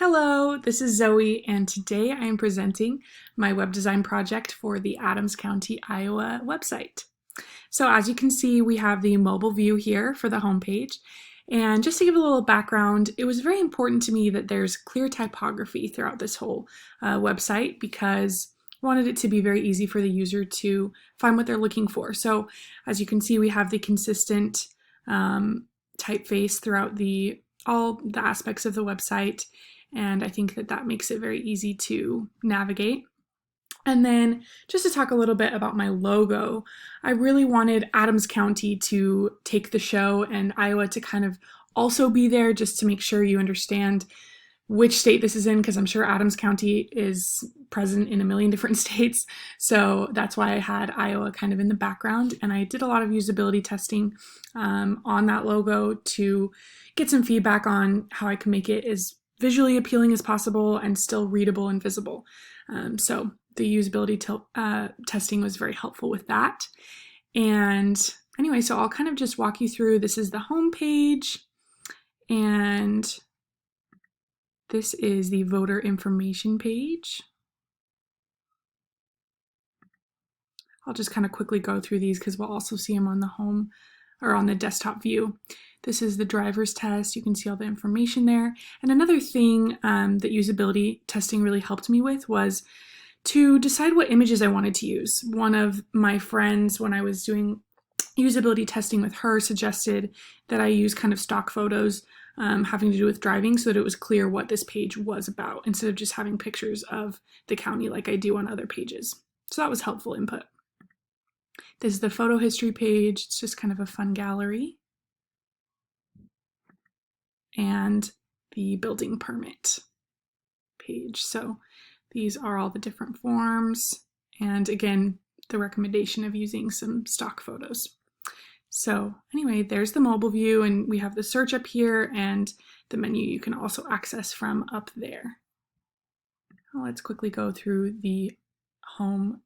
Hello, this is Zoe, and today I am presenting my web design project for the Adams County, Iowa website. So as you can see, we have the mobile view here for the homepage. And just to give a little background, it was very important to me that there's clear typography throughout this whole website because I wanted it to be very easy for the user to find what they're looking for. So as you can see, we have the consistent typeface throughout all the aspects of the website. And I think that makes it very easy to navigate. And then just to talk a little bit about my logo, I really wanted Adams County to take the show and Iowa to kind of also be there just to make sure you understand which state this is in, because I'm sure Adams County is present in a million different states. So that's why I had Iowa kind of in the background. And I did a lot of usability testing on that logo to get some feedback on how I can make it as visually appealing as possible and still readable and visible. So the usability testing was very helpful with that. And anyway, so I'll kind of just walk you through. This is the home page, and this is the voter information page. I'll just kind of quickly go through these because we'll also see them on the home or on the desktop view. This is the driver's test. You can see all the information there. And another thing that usability testing really helped me with was to decide what images I wanted to use. One of my friends, when I was doing usability testing with her, suggested that I use kind of stock photos having to do with driving so that it was clear what this page was about instead of just having pictures of the county like I do on other pages. So that was helpful input. This is the photo history page. It's just kind of a fun gallery. And the building permit page. So these are all the different forms. And again, the recommendation of using some stock photos. So anyway, there's the mobile view, and we have the search up here and the menu you can also access from up there. Now let's quickly go through the home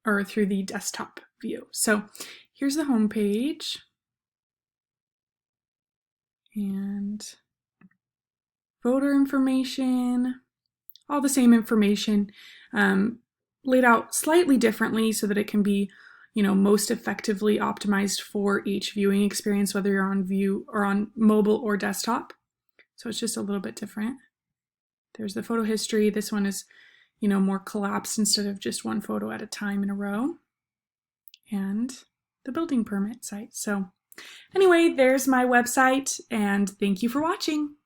or through the desktop view. So here's the home page. And voter information, all the same information, laid out slightly differently so that it can be, most effectively optimized for each viewing experience, whether you're on view or on mobile or desktop. So it's just a little bit different. There's the photo history. This one is, more collapsed instead of just one photo at a time in a row. And the building permit site. So anyway, there's my website, and thank you for watching.